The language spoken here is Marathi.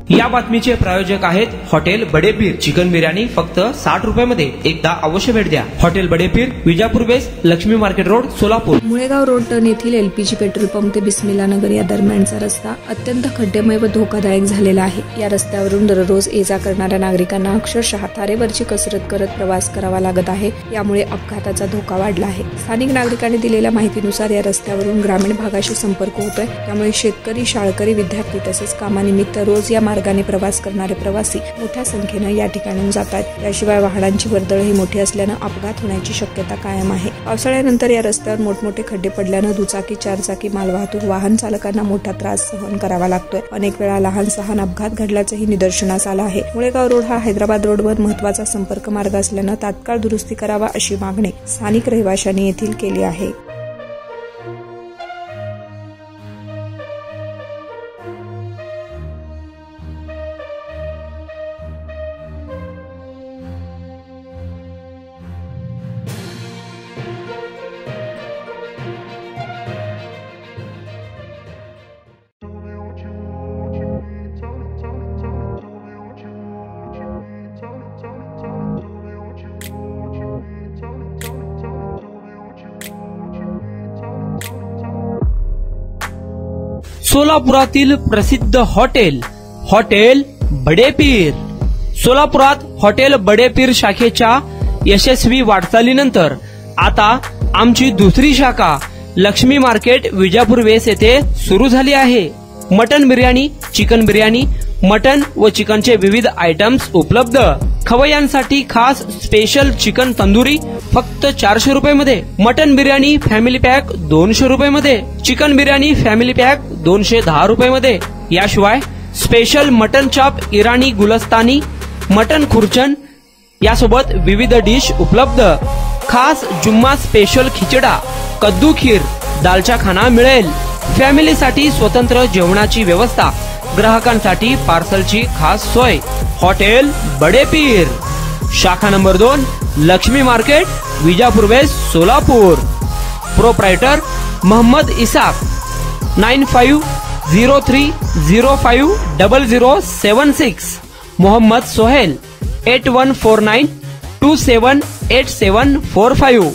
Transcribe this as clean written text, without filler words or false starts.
या बातमीचे प्रायोजक आहेत हॉटेल बडेपीर। चिकन बिर्याणी फक्त 60 रुपयामध्ये। एकदा अवश्य भेट द्या। Hotel Badepir, Vijapur west, Laxmi market road, Solapur. Mulegaon road turn येथील एलपीजी पेट्रोल पंप ते बिस्मिल्ला नगर या दरम्यानचा रस्ता अत्यंत खड्डेमय व धोकादायक झालेला आहे। या रस्त्यावरून दररोज ये-जा करणाऱ्या नागरिकांना अक्षरशः तारेवरची कसरत करत प्रवास करावा लागत आहे। यामुळे अपघाताचा धोका वाढला आहे। स्थानिक नागरिकांनी दिलेल्या माहितीनुसार या रस्त्यावरून ग्रामीण भागाशी संपर्क होतोय। त्यामुळे शेतकरी, शाळकरी, विद्यार्थी तसेच कामानिमित्त रोज या मार्गाने प्रवास करणारे प्रवासी मोठ्या संख्येने या ठिकाणून जात आहेत। याशिवाय वाहनांची वर्दळ ही मोठी असल्याने अपघात होण्याची शक्यता कायम आहे। पावसाळ्यानंतर या रस्त्यावर मोठमोठे खड्डे पडल्याने दुचाकी, चारचाकी मालवाहतूक वाहन चालकांना मोठा त्रास सहन करावा लागतोय। अनेक वेळा लहान सहान अपघात घडल्याचंही निदर्शनास आलं आहे। मुळेगाव रोड हा हैदराबाद रोडवर महत्वाचा संपर्क मार्ग असल्याने तात्काळ दुरुस्ती करावा अशी मागणी स्थानिक रहिवाशांनी येथील केली आहे। सोलापुरातील प्रसिद्ध हॉटेल बडेपीर। सोलापुरात हॉटेल बडेपीर शाखेच्या यशस्वी वाटचालीनंतर आता आमची दुसरी शाखा लक्ष्मी मार्केट, विजापूर वेस्ट येथे सुरू झाली आहे। Mutton biryani, chicken biryani, mutton व चिकनचे विविध आयटम्स उपलब्ध। खवय्यांसाठी खास स्पेशल चिकन तंदुरी फक्त 400 रुपयामध्ये। मटन बिर्याणी फॅमिली पॅक 200 रुपयामध्ये। चिकन बिर्याणी फॅमिली पॅक 210 रुपयामध्ये। याशिवाय स्पेशल मटन चाप, इराणी गुलस्तानी, मटन खुर्चन यासोबत विविध डिश उपलब्ध। खास जुम्मा स्पेशल खिचडा, कद्दू खीर, दालचा खाना मिळेल। फॅमिलीसाठी स्वतंत्र जेवणाची व्यवस्था, ग्राहकांसाठी पार्सलची खास सोय। हॉटेल बडेपीर, शाखा number 2, Lakshmi market, Vijapur west, Solapur. Proprietor Mohammad Ishaq, 9503050076। Mohammad Sohail, 8149278745।